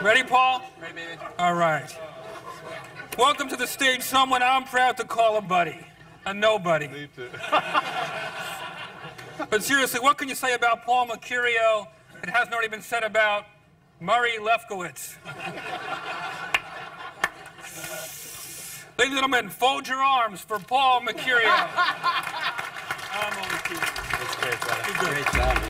Ready, Paul? Ready, baby. All right. Welcome to the stage someone I'm proud to call a buddy. A nobody. Me too. But seriously, what can you say about Paul Mecurio that hasn't already been said about Murray Lefkowitz? Ladies and gentlemen, fold your arms for Paul Mecurio. I'm only kidding. That's great, brother. Great job.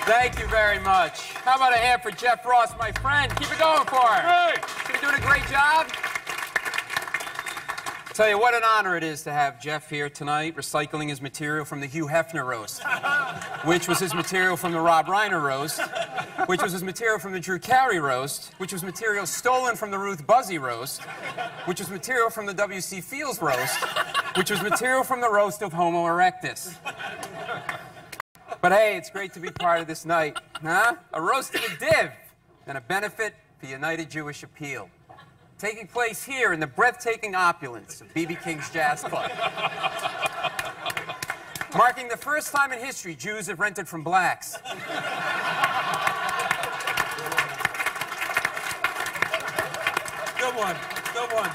Thank you very much. How about a hand for Jeff Ross, my friend? Keep it going for him. Hey! He's doing a great job. Tell you what an honor it is to have Jeff here tonight, recycling his material from the Hugh Hefner roast, which was his material from the Rob Reiner roast, which was his material from the Drew Carey roast, which was material stolen from the Ruth Buzzy roast, which was material from the W.C. Fields roast, which was material from the roast of Homo erectus. But hey, it's great to be part of this night, huh? A roast of a div and a benefit for United Jewish Appeal. Taking place here in the breathtaking opulence of B.B. King's Jazz Club. Marking the first time in history Jews have rented from blacks. Good one. Good one.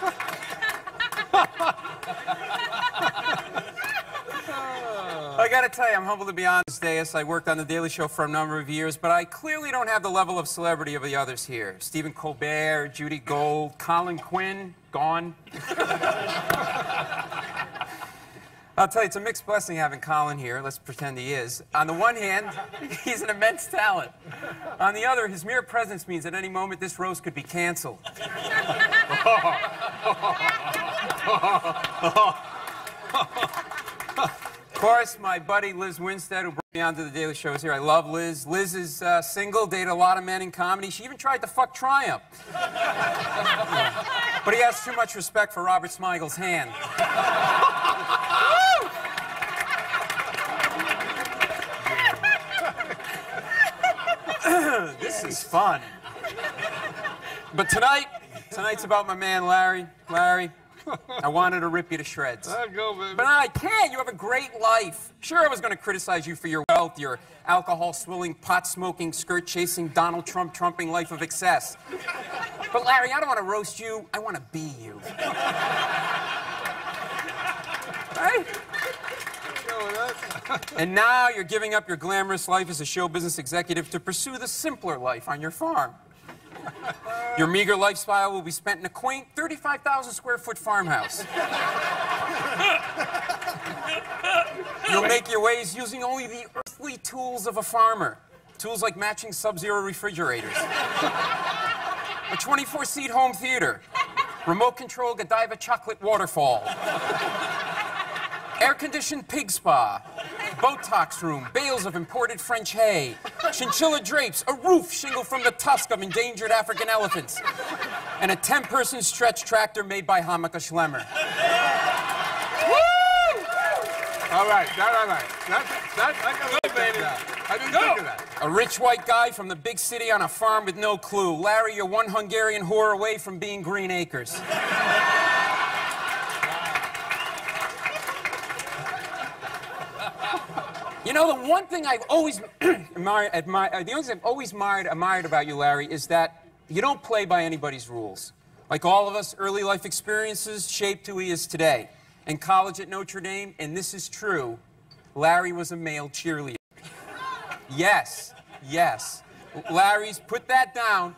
I gotta tell you, I'm humbled to be on this dais. I worked on The Daily Show for a number of years, but I clearly don't have the level of celebrity of the others here. Stephen Colbert, Judy Gold, Colin Quinn, gone. I'll tell you, it's a mixed blessing having Colin here. Let's pretend he is. On the one hand, he's an immense talent. On the other, his mere presence means at any moment this roast could be canceled. Of course, my buddy Liz Winstead, who brought me onto The Daily Show, is here. I love Liz. Liz is single, dated a lot of men in comedy. She even tried to fuck Triumph. But he has too much respect for Robert Smigel's hand. This is fun. But tonight's about my man Larry. Larry, I wanted to rip you to shreds. I'll go, baby. But I can't. You have a great life. Sure, I was going to criticize you for your wealth, your alcohol-swilling, pot-smoking, skirt-chasing, Donald Trump-trumping life of excess. But, Larry, I don't want to roast you. I want to be you. Right? And now you're giving up your glamorous life as a show business executive to pursue the simpler life on your farm. Your meager lifestyle will be spent in a quaint 35,000-square-foot farmhouse. You'll make your ways using only the earthly tools of a farmer. Tools like matching Sub-Zero refrigerators. A 24-seat home theater. Remote-controlled Godiva chocolate waterfall. Air-conditioned pig spa. Botox room, bales of imported French hay, chinchilla drapes, a roof shingled from the tusk of endangered African elephants, and a 10-person stretch tractor made by Hamaka Schlemmer. Woo! All right. I can go, baby. I didn't think of that. A rich white guy from the big city on a farm with no clue. Larry, you're one Hungarian whore away from being Green Acres. You know, the one thing I've always admired about you, Larry, is that you don't play by anybody's rules. Like all of us, early life experiences shaped who he is today. In college at Notre Dame, and this is true, Larry was a male cheerleader. Yes. Larry's, put that down.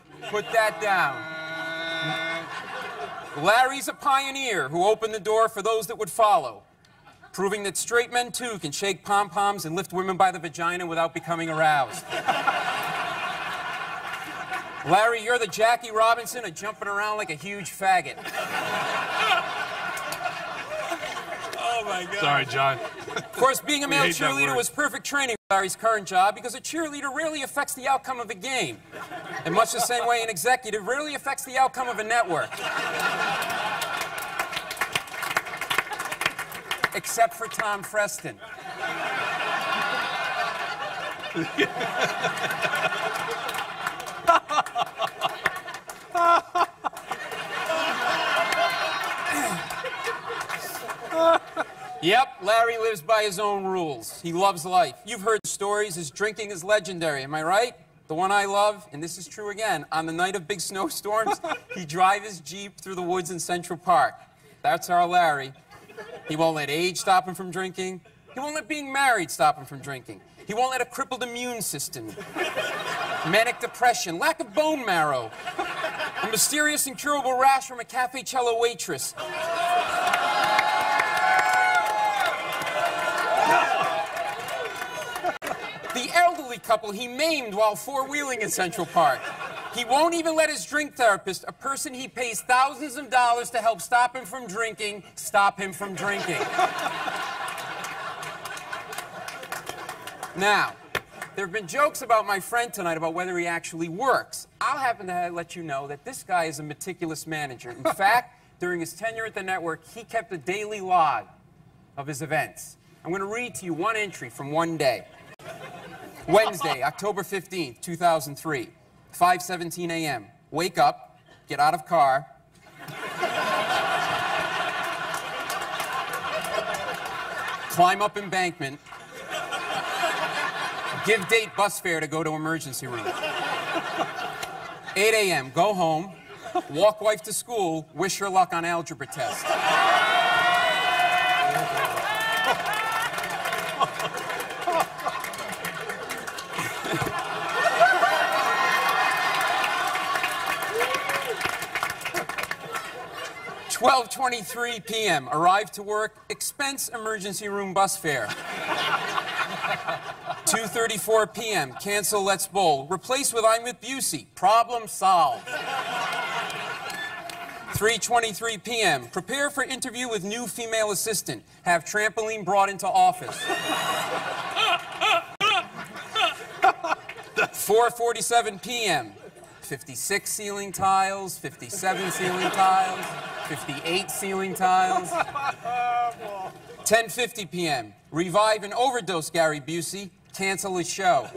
Larry's a pioneer who opened the door for those that would follow. Proving that straight men, too, can shake pom-poms and lift women by the vagina without becoming aroused. Larry, you're the Jackie Robinson of jumping around like a huge faggot. Oh, my God. Sorry, John. Of course, being a male cheerleader was perfect training for Larry's current job because a cheerleader rarely affects the outcome of a game. In much the same way an executive rarely affects the outcome of a network. Except for Tom Freston. Yep, Larry lives by his own rules. He loves life. You've heard stories. His drinking is legendary, am I right? The one I love, and this is true again, on the night of big snowstorms, he drives his Jeep through the woods in Central Park. That's our Larry. He won't let age stop him from drinking. He won't let being married stop him from drinking. He won't let a crippled immune system, manic depression, lack of bone marrow, a mysterious incurable rash from a Cafe Cello waitress. The elderly couple he maimed while four-wheeling in Central Park. He won't even let his drink therapist, a person he pays thousands of dollars to help stop him from drinking, stop him from drinking. Now, there have been jokes about my friend tonight about whether he actually works. I'll happen to let you know that this guy is a meticulous manager. In fact, during his tenure at the network, he kept a daily log of his events. I'm going to read to you one entry from one day. Wednesday, October 15th, 2003, 5:17 a.m. Wake up, get out of car. Climb up embankment. Give date bus fare to go to emergency room. 8 a.m., go home. Walk wife to school. Wish her luck on algebra test. $12:23 p.m. Arrive to work. Expense emergency room bus fare. 2:34 p.m. Cancel Let's Bowl. Replace with I'm with Busey. Problem solved. 3:23 p.m. Prepare for interview with new female assistant. Have trampoline brought into office. 4:47 p.m. 56 ceiling tiles, 57 ceiling tiles, 58 ceiling tiles. 10:50 p.m. Revive an overdose Gary Busey. Cancel his show.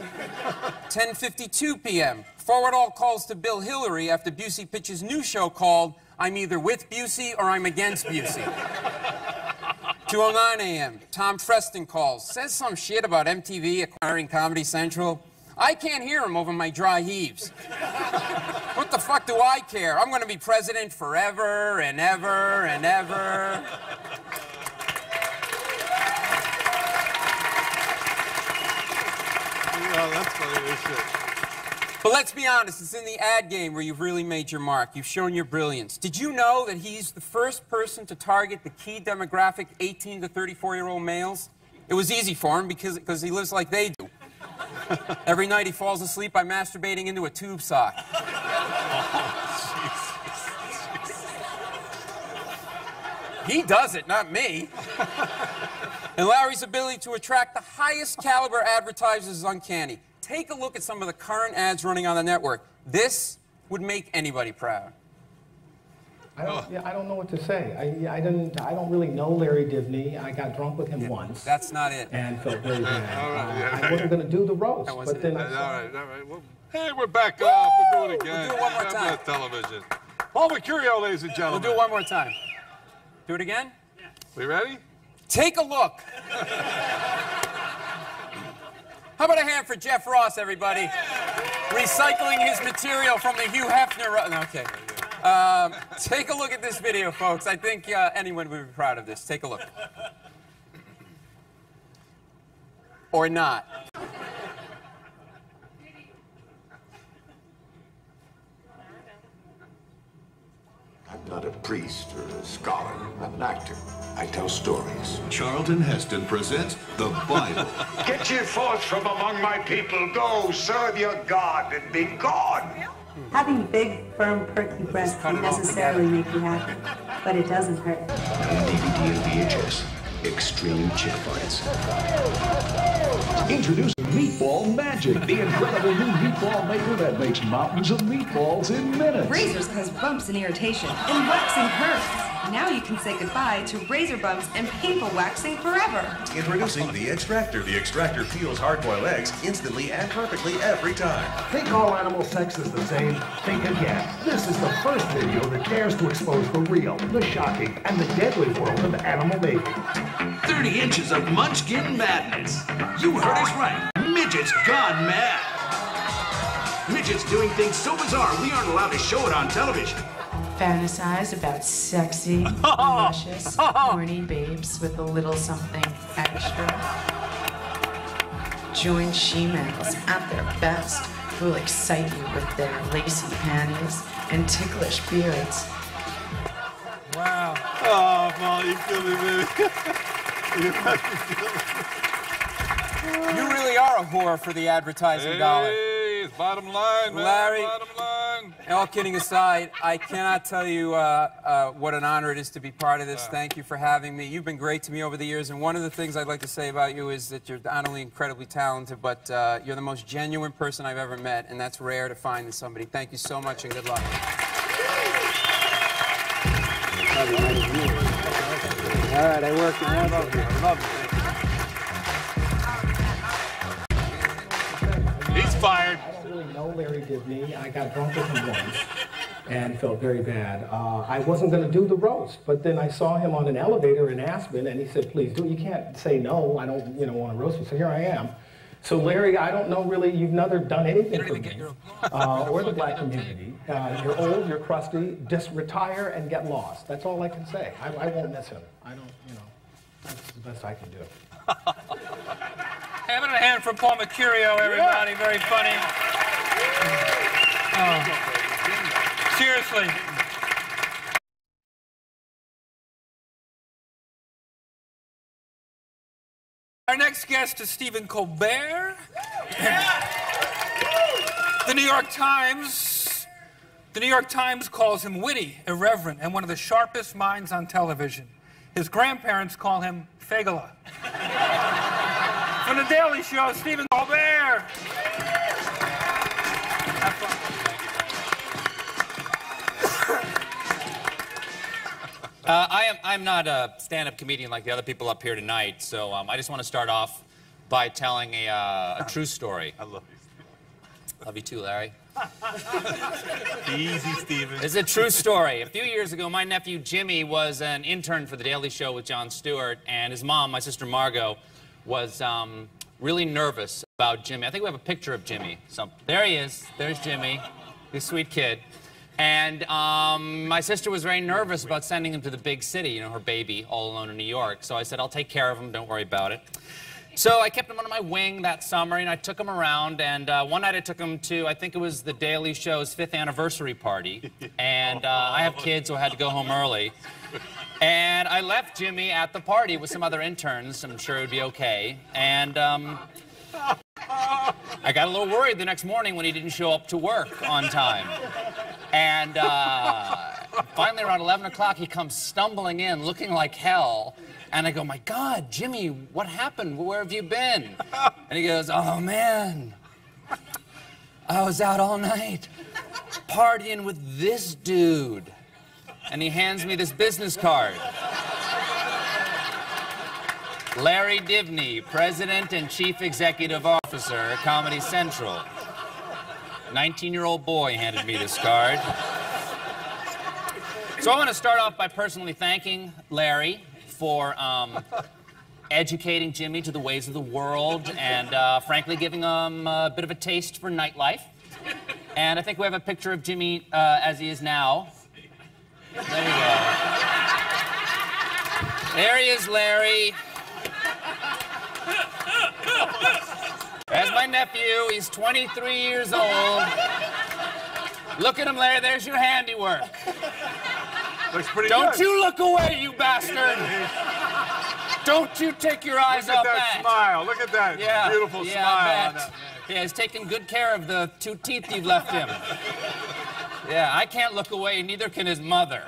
10:52 p.m. Forward all calls to Bill Hillary after Busey pitches new show called I'm either with Busey or I'm against Busey. 2:09 a.m. Tom Freston calls. Says some shit about MTV acquiring Comedy Central. I can't hear him over my dry heaves. What the fuck do I care? I'm going to be president forever and ever and ever. Oh, that's funny as shit. But let's be honest, it's in the ad game where you've really made your mark. You've shown your brilliance. Did you know that he's the first person to target the key demographic 18 to 34-year-old males? It was easy for him because he lives like they do. Every night he falls asleep by masturbating into a tube sock. He does it, not me. And Larry's ability to attract the highest caliber advertisers is uncanny. Take a look at some of the current ads running on the network. This would make anybody proud. I don't know what to say. I don't really know Larry Divney. I got drunk with him once. That's not it. And felt very bad. All right, I wasn't going to do the roast, wasn't but then it. I all right. Well, hey, we're back up. We'll do it again. We'll do it one more time. That television. Paul Mecurio, ladies and We'll gentlemen. do it one more time. Do it again? We ready? Take a look. How about a hand for Jeff Ross, everybody? Recycling his material from the Hugh Hefner... No, okay. Take a look at this video, folks. I think anyone would be proud of this. Take a look. Or not. I'm not a priest or a scholar. I'm an actor. I tell stories. Charlton Heston presents The Bible. Get ye forth from among my people. Go, serve your God and be gone. Having big, firm, perky breasts can necessarily make you happy, but it doesn't hurt. On DVD and VHS, extreme chick fights. Introducing Meatball Magic, the incredible new meatball maker that makes mountains of meatballs in minutes. Razors cause bumps and irritation, and waxing hurts. Now you can say goodbye to razor bumps and painful waxing forever. Introducing the Extractor. The Extractor peels hard-boiled eggs instantly and perfectly every time. Think all animal sex is the same? Think again. This is the first video that dares to expose the real, the shocking, and the deadly world of animal mating. 30 inches of munchkin madness. You heard us right. Midgets gone mad. midgets doing things so bizarre we aren't allowed to show it on television. Fantasize about sexy, luscious, horny babes with a little something extra. Join she-males at their best, who will excite you with their lacy panties and ticklish beards. Wow. Oh, Paul, you kill me, baby. You really are a whore for the advertising dollar. Hey, it's bottom line, man. Larry, Bottom line. all kidding aside, I cannot tell you what an honor it is to be part of this. Thank you for having me. You've been great to me over the years, and one of the things I'd like to say about you is that you're not only incredibly talented, but you're the most genuine person I've ever met, and that's rare to find in somebody. Thank you so much, and good luck. All right, I worked in that. I love it. He's fired. I don't really know Larry Divney. I got drunk with him once and felt very bad. I wasn't going to do the roast, but then I saw him on an elevator in Aspen, and he said, "Please do it." You can't say no. I don't, want to roast you. So here I am. So Larry, I don't know really. You've never done anything for me or the black community. You're old. You're crusty. Just retire and get lost. That's all I can say. I won't miss him. I don't. That's the best I can do. Having a hand for Paul Mecurio, everybody. Yeah. Very funny. Seriously. Our next guest is Stephen Colbert. Yeah. The New York Times calls him witty, irreverent, and one of the sharpest minds on television. His grandparents call him Fagala. From The Daily Show, Stephen Colbert. I'm not a stand-up comedian like the other people up here tonight, so I just want to start off by telling a true story. I love you. Love you too, Larry. Easy, Stephen. It's a true story. A few years ago, my nephew Jimmy was an intern for The Daily Show with Jon Stewart, and his mom, my sister Margot, was really nervous about Jimmy. I think we have a picture of Jimmy. So there he is. There's Jimmy, this sweet kid. And my sister was very nervous about sending him to the big city, her baby, all alone in New York. So I said, I'll take care of him, don't worry about it. So I kept him under my wing that summer, and I took him around, and one night I took him to, I think it was The Daily Show's 5th anniversary party, and I have kids, so I had to go home early. And I left Jimmy at the party with some other interns. I'm sure it would be okay. And I got a little worried the next morning when he didn't show up to work on time. And finally, around 11 o'clock, he comes stumbling in, looking like hell. And I go, my God, Jimmy, what happened? Where have you been? And he goes, oh, man, I was out all night partying with this dude. And he hands me this business card. Larry Divney, President and Chief Executive Officer, Comedy Central. 19-year-old boy handed me this card. So I want to start off by personally thanking Larry for educating Jimmy to the ways of the world and, frankly, giving him a bit of a taste for nightlife. And I think we have a picture of Jimmy as he is now. There you go. There he is, Larry. There's my nephew. He's 23 years old. Look at him, Larry. There's your handiwork. Looks pretty Don't good. you look away, you bastard! Don't you take your eyes off that smile. Look at that beautiful smile. I bet. Yeah, he's taking good care of the 2 teeth you've left him. Yeah, I can't look away, neither can his mother.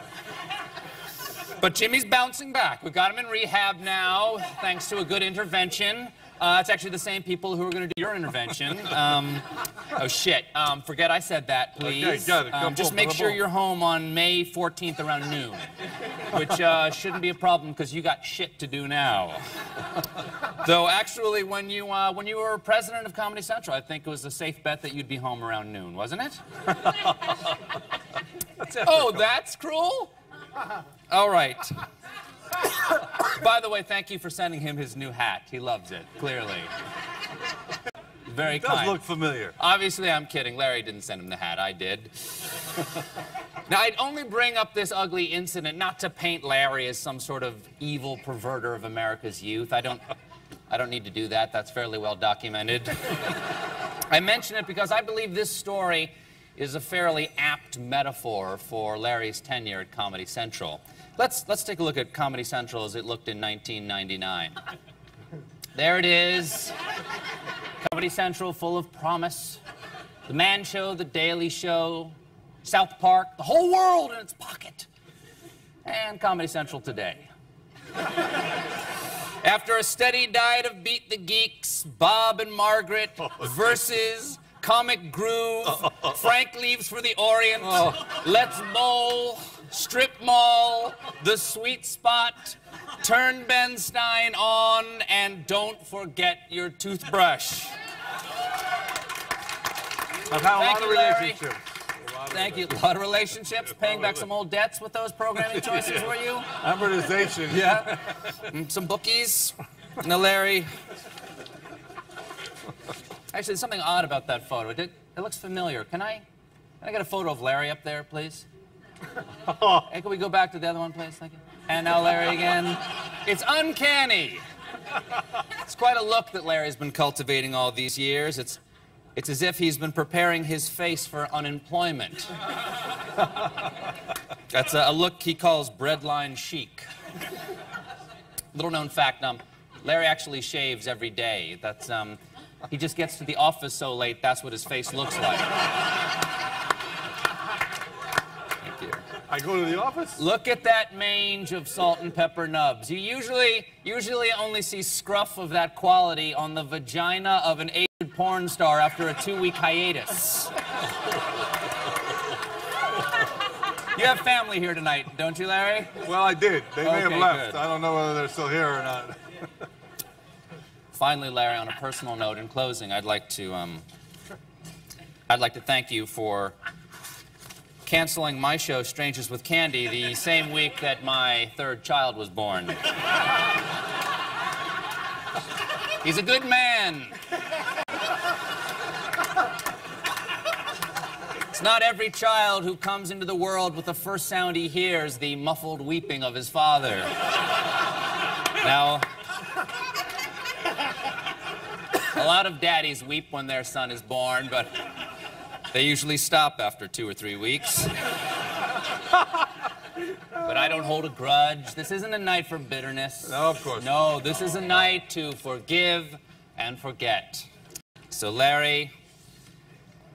But Jimmy's bouncing back. We've got him in rehab now, thanks to a good intervention. It's actually the same people who are going to do your intervention. Oh, shit. Forget I said that, please. Okay, got it. Just make sure you're home on May 14th around noon, which shouldn't be a problem because you got shit to do now. Though, actually, when you were president of Comedy Central, I think it was a safe bet that you'd be home around noon, wasn't it? Oh, that's cruel? All right. By the way, thank you for sending him his new hat. He loves it, clearly. Very It does kind. look familiar. Obviously, I'm kidding. Larry didn't send him the hat. I did. Now, I'd only bring up this ugly incident not to paint Larry as some sort of evil perverter of America's youth. I don't need to do that. That's fairly well documented. I mention it because I believe this story is a fairly apt metaphor for Larry's tenure at Comedy Central. Let's take a look at Comedy Central as it looked in 1999. There it is. Comedy Central, full of promise. The Man Show, The Daily Show, South Park, the whole world in its pocket. And Comedy Central today. After a steady diet of Beat the Geeks, Bob and Margaret versus Comic Groove, Frank Leaves for the Orient, Let's Bowl, Strip Mall, The Sweet Spot, Turn Ben Stein on, and Don't Forget Your Toothbrush. I've had a lot of relationships. Thank you. A lot of relationships, paying back some old debts with those programming choices, were you? Amortization. Yeah. Some bookies. No, Larry. Actually, there's something odd about that photo. It looks familiar. Can I get a photo of Larry up there, please? Hey, can we go back to the other one, please? Thank you. And now Larry again. It's uncanny. It's quite a look that Larry's been cultivating all these years. It's as if he's been preparing his face for unemployment. That's a look he calls breadline chic. Little known fact, Larry actually shaves every day. That's, he just gets to the office so late, that's what his face looks like. Thank you. I go to the office? Look at that mange of salt and pepper nubs. You usually only see scruff of that quality on the vagina of an aged porn star after a 2-week hiatus. You have family here tonight, don't you, Larry? Well, I did. They may have left. Good. I don't know whether they're still here or not. Finally, Larry, on a personal note, in closing, I'd like to thank you for canceling my show, Strangers with Candy, the same week that my third child was born. He's a good man. It's not every child who comes into the world with the first sound he hears the muffled weeping of his father. Now, a lot of daddies weep when their son is born, but they usually stop after 2 or 3 weeks. But I don't hold a grudge. This isn't a night for bitterness. No, of course. No, this is a night to forgive and forget. So, Larry,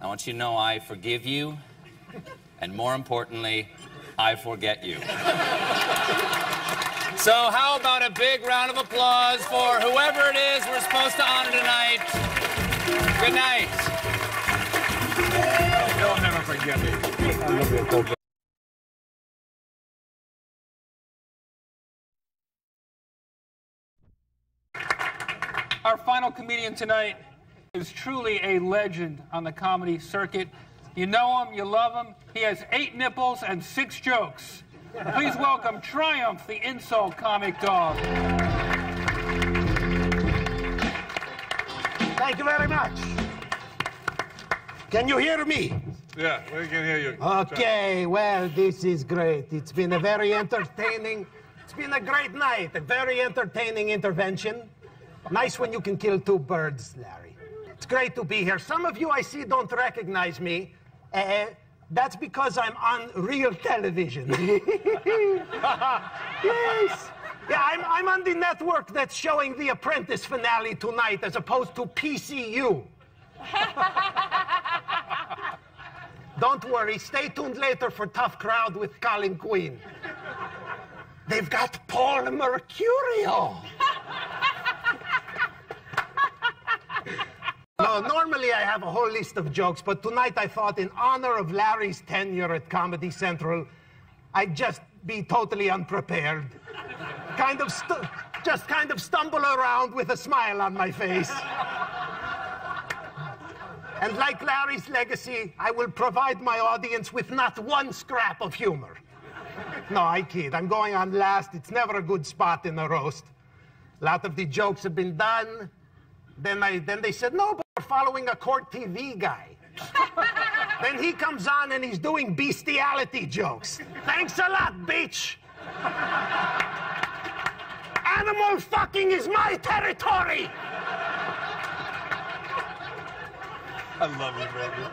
I want you to know I forgive you, and more importantly, I forget you. So how about a big round of applause for whoever it is we're supposed to honor tonight. Good night. You'll never forget me. I love you, Colbert. Our final comedian tonight is truly a legend on the comedy circuit. You know him, you love him. He has 8 nipples and 6 jokes. Please welcome Triumph, the insult comic dog. Thank you very much. Can you hear me? Yeah, we can hear you. Okay, well, this is great. It's been a very entertaining, it's been a great night, a very entertaining intervention. Nice when you can kill 2 birds, Larry. It's great to be here. Some of you I see don't recognize me. That's because I'm on real television. Yes. Yeah, I'm on the network that's showing The Apprentice finale tonight as opposed to PCU. Don't worry, stay tuned later for Tough Crowd with Colin Quinn. They've got Paul Mecurio. No, normally I have a whole list of jokes, but tonight I thought in honor of Larry's tenure at Comedy Central, I'd just be totally unprepared. Just kind of stumble around with a smile on my face. And like Larry's legacy, I will provide my audience with not one scrap of humor. No, I kid. I'm going on last. It's never a good spot in a roast. A lot of the jokes have been done. Then they said, no, but following a court TV guy. Then he comes on and he's doing bestiality jokes. Thanks a lot, bitch. Animal fucking is my territory. I love you, baby.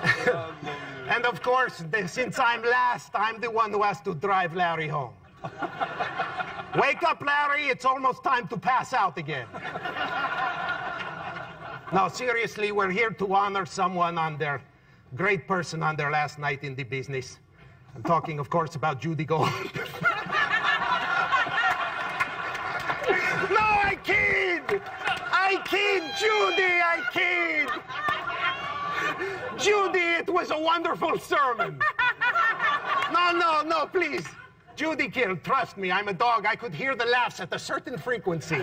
I love you. And of course, since I'm last, I'm the one who has to drive Larry home. Wake up, Larry. It's almost time to pass out again. No, seriously, we're here to honor someone on their great person on their last night in the business. I'm talking, of course, about Judy Gold. No, I kid! I kid, Judy, I kid! Judy, it was a wonderful sermon. No, please. Judy killed, trust me, I'm a dog. I could hear the laughs at a certain frequency.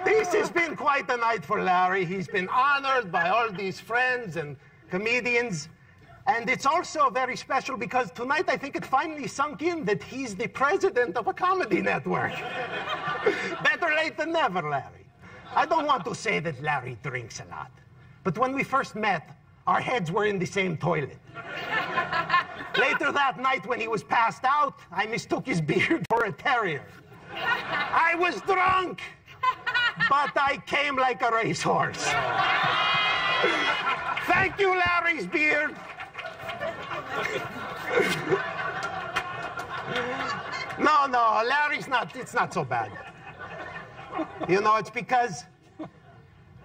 This has been quite a night for Larry. He's been honored by all these friends and comedians. And it's also very special because tonight I think it finally sunk in that he's the president of a comedy network. Better late than never, Larry. I don't want to say that Larry drinks a lot. But when we first met, our heads were in the same toilet. Later that night when he was passed out, I mistook his beard for a terrier. I was drunk, but I came like a racehorse. Thank you, Larry's beard. No, Larry's not, it's not so bad. You know, it's because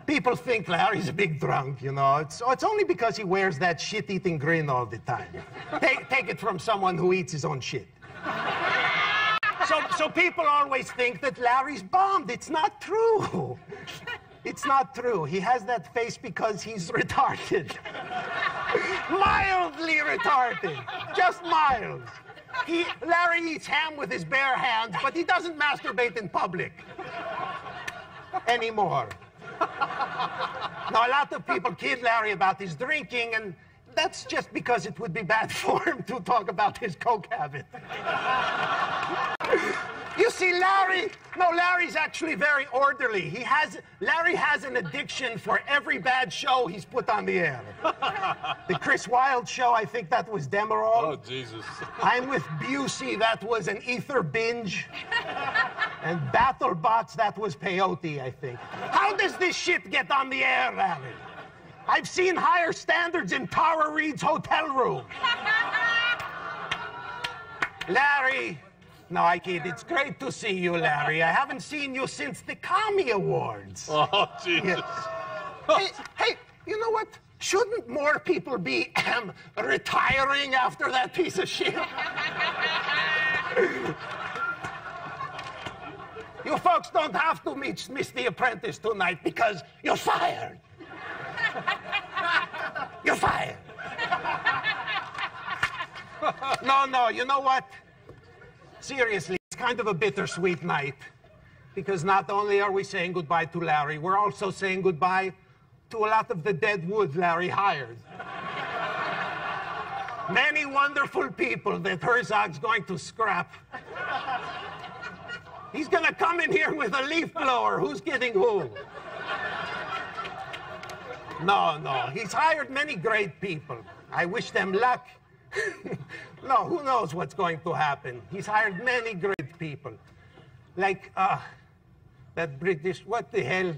people think Larry's a big drunk, you know. It's only because he wears that shit-eating grin all the time. Take it from someone who eats his own shit. So people always think that Larry's bombed. It's not true. It's not true. He has that face because he's retarded. Mildly retarded. Just mild. Larry eats ham with his bare hands, but he doesn't masturbate in public. Anymore. Now, a lot of people kid Larry about his drinking, and that's just because it would be bad for him to talk about his coke habit. You see, Larry's actually very orderly. Larry has an addiction for every bad show he's put on the air. The Chris Wilde show, I think that was Demerol. Oh, Jesus. I'm with Busey, that was an ether binge. And BattleBots, that was peyote, I think. How does this shit get on the air, Larry? I've seen higher standards in Tara Reid's hotel room. Larry. No, I kid. It's great to see you, Larry. I haven't seen you since the Commie Awards. Oh, Jesus. Yeah. Hey, you know what? Shouldn't more people be retiring after that piece of shit? You folks don't have to miss The Apprentice tonight because you're fired. You're fired. No, you know what? Seriously, it's kind of a bittersweet night because not only are we saying goodbye to Larry, we're also saying goodbye to a lot of the dead wood Larry hired. Many wonderful people that Herzog's going to scrap. He's going to come in here with a leaf blower. Who's getting who? No, he's hired many great people. I wish them luck. No, who knows what's going to happen? He's hired many great people. Like, that British, what the hell?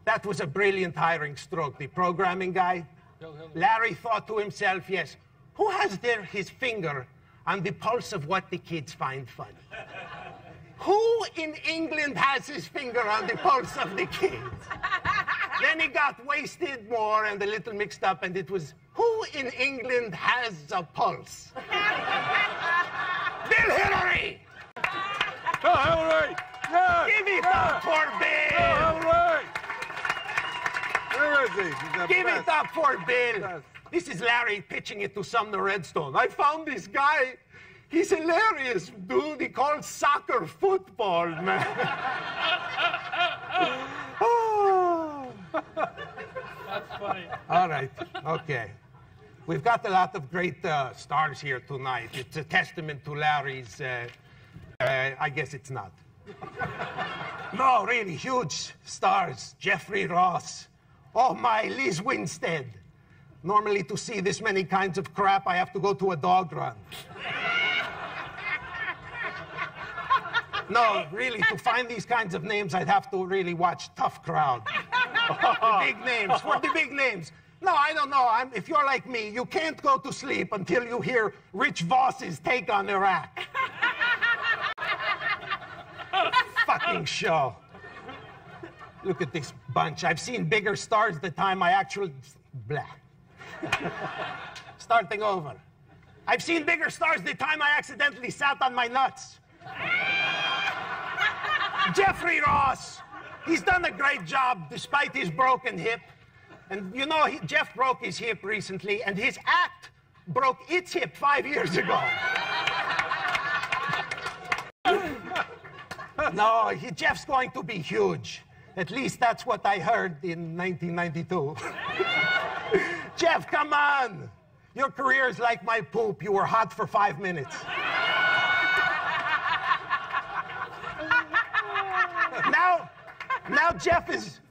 That was a brilliant hiring stroke, the programming guy. Larry thought to himself, yes, who has his finger on the pulse of what the kids find funny? Who in England has his finger on the pulse of the kids? Then he got wasted more and a little mixed up, and it was, who in England has a pulse? Bill Hillary! Oh, Hillary! Yes! Give it up for Bill! Oh, Hillary! Where is he? Give it up for Bill! Yes. This is Larry pitching it to Sumner Redstone. I found this guy. He's hilarious, dude. He calls soccer football, man. Oh. That's funny. All right, okay. We've got a lot of great stars here tonight. It's a testament to Larry's I guess it's not. No, really, huge stars. Jeffrey Ross. Oh, my, Liz Winstead. Normally, to see this many kinds of crap, I have to go to a dog run. No, really, to find these kinds of names, I'd have to really watch Tough Crowd. The big names, for the big names. No, I don't know. If you're like me, you can't go to sleep until you hear Rich Voss's take on Iraq. Fucking show. Look at this bunch. I've seen bigger stars the time I actually... Blah. Starting over. I've seen bigger stars the time I accidentally sat on my nuts. Jeffrey Ross. He's done a great job despite his broken hip. And you know, Jeff broke his hip recently, and his act broke its hip 5 years ago. No, Jeff's going to be huge. At least that's what I heard in 1992. Jeff, come on. Your career is like my poop. You were hot for 5 minutes. Now Jeff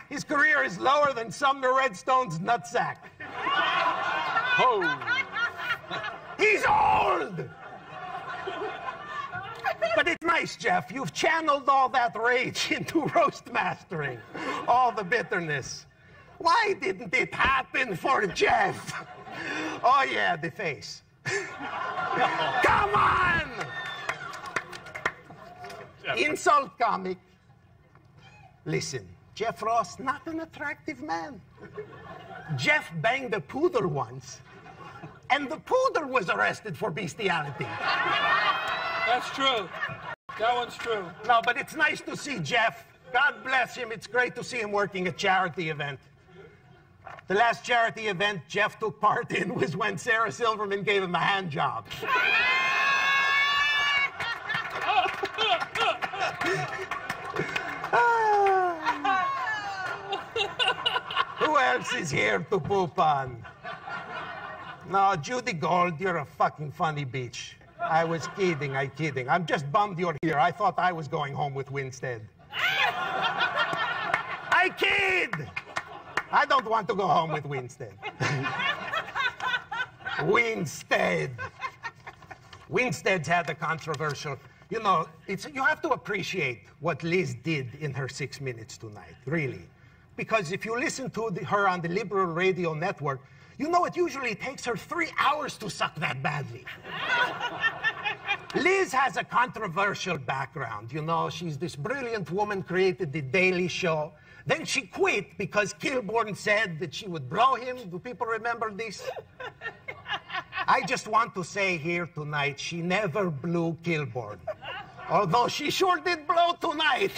his career is lower than Sumner Redstone's nutsack. Oh. He's old! But it's nice, Jeff. You've channeled all that rage into roast mastering. All the bitterness. Why didn't it happen for Jeff? Oh, yeah, the face. Come on! Jeff. Insult comic. Listen, Jeff Ross, not an attractive man. Jeff banged a poodle once, and the poodle was arrested for bestiality. That's true. That one's true. No, but it's nice to see Jeff. God bless him. It's great to see him working a charity event. The last charity event Jeff took part in was when Sarah Silverman gave him a hand job. Who else is here to poop on? No, Judy Gold, you're a fucking funny bitch. I was kidding, I'm just bummed you're here. I thought I was going home with Winstead. I kid! I don't want to go home with Winstead. Winstead's had a controversial... You know, you have to appreciate what Liz did in her 6 minutes tonight, really. Because if you listen to her on the liberal radio network, you know it usually takes her 3 hours to suck that badly. Liz has a controversial background. You know, she's this brilliant woman, created The Daily Show. Then she quit because Kilborn said that she would blow him. Do people remember this? I just want to say here tonight, she never blew Kilborn. Although she sure did blow tonight.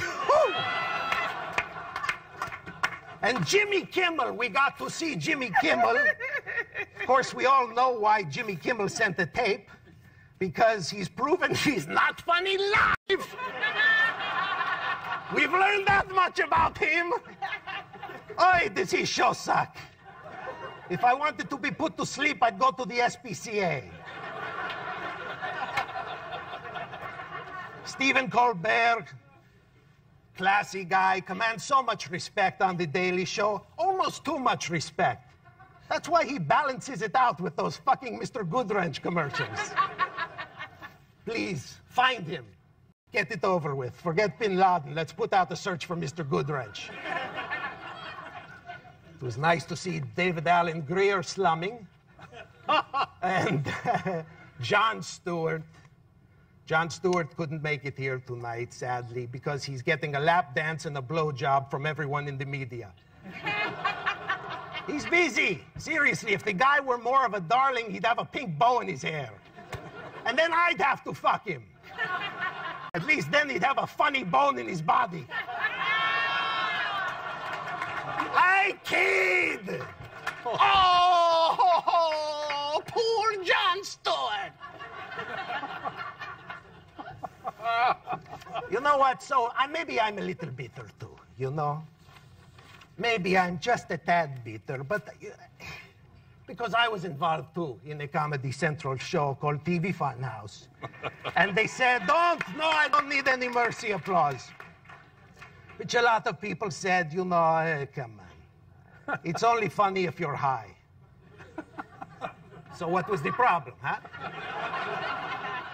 And Jimmy Kimmel, we got to see Jimmy Kimmel. Of course, we all know why Jimmy Kimmel sent the tape. Because he's proven he's not funny live. We've learned that much about him. Oy, does his show suck. If I wanted to be put to sleep, I'd go to the SPCA. Stephen Colbert, classy guy, commands so much respect on The Daily Show, almost too much respect. That's why he balances it out with those fucking Mr. Goodwrench commercials. Please, find him. Get it over with. Forget Bin Laden. Let's put out a search for Mr. Goodwrench. It was nice to see David Allen Greer slumming. And Jon Stewart. Jon Stewart couldn't make it here tonight, sadly, because he's getting a lap dance and a blowjob from everyone in the media. He's busy. Seriously, if the guy were more of a darling, he'd have a pink bow in his hair. And then I'd have to fuck him. At least then he'd have a funny bone in his body. I kid! Oh, poor Jon Stewart! You know what? So maybe I'm a little bitter too, you know? Maybe I'm just a tad bitter, but because I was involved too in a Comedy Central show called TV Funhouse. And they said, no, I don't need any mercy applause. Which a lot of people said, you know, come on. It's only funny if you're high. So what was the problem, huh?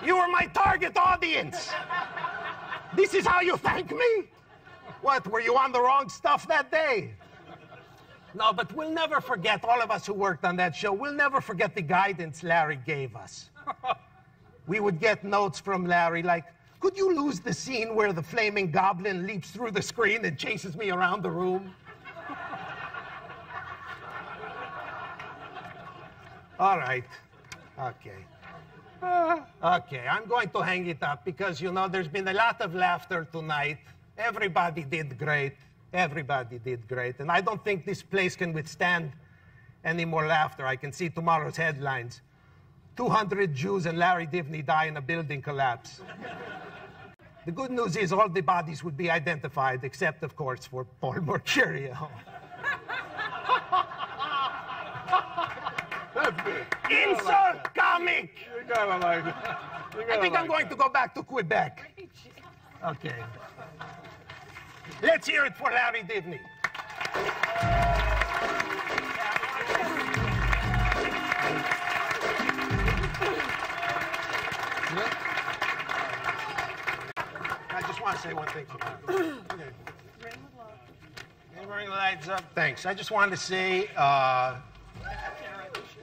You were my target audience. This is how you thank me? What, were you on the wrong stuff that day? No, but we'll never forget, all of us who worked on that show, we'll never forget the guidance Larry gave us. We would get notes from Larry like, could you lose the scene where the flaming goblin leaps through the screen and chases me around the room? All right. Okay. Okay, I'm going to hang it up because, you know, there's been a lot of laughter tonight. Everybody did great. Everybody did great. And I don't think this place can withstand any more laughter. I can see tomorrow's headlines. 200 Jews and Larry Divney die in a building collapse. The good news is all the bodies would be identified, except, of course, for Paul Mecurio. That's good. Insult comic! You gotta like it. I think I'm going to go back to Quebec. Okay. Let's hear it for Larry Divney. I just want to say one thing. Bring the lights up. Thanks. I just wanted to say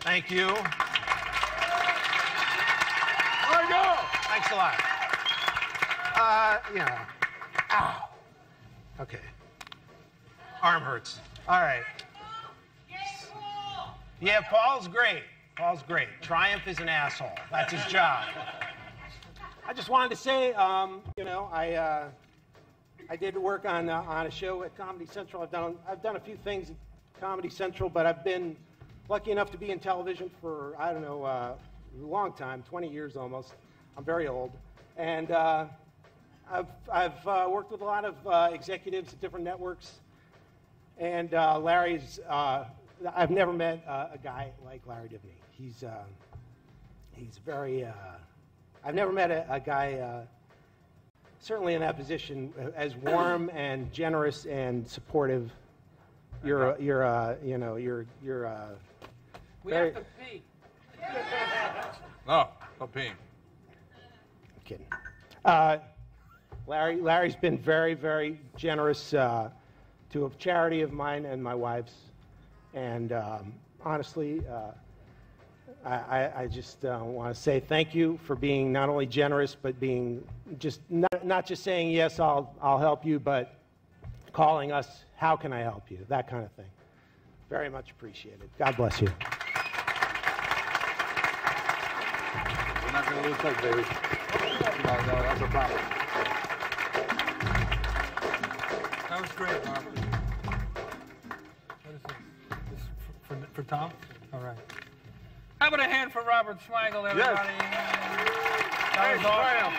thank you. There you go. Thanks a lot. Yeah. Ow. Okay. Arm hurts. All right. Yeah, Paul's great. Paul's great. Triumph is an asshole. That's his job. I just wanted to say, you know, I did work on a show at Comedy Central. I've done a few things at Comedy Central, but I've been lucky enough to be in television for, I don't know, a long time, 20 years almost. I'm very old. And I've worked with a lot of executives at different networks. And Larry's, I've never met a guy like Larry Divney. He's very, I've never met a guy, certainly in that position, as warm and generous and supportive. You know, you're We very... have to pee. No pee. I'm kidding. Larry's been very, very generous to a charity of mine and my wife's. And honestly, I just want to say thank you for being not only generous, but being just not just saying, yes, I'll help you, but calling us, how can I help you? That kind of thing. Very much appreciated. God bless you. We're not going to lose touch, baby. No, that's a problem. That was great, Robert. What is this? This for Tom? All right. How about a hand for Robert Smigel, everybody? Yes. That was awesome.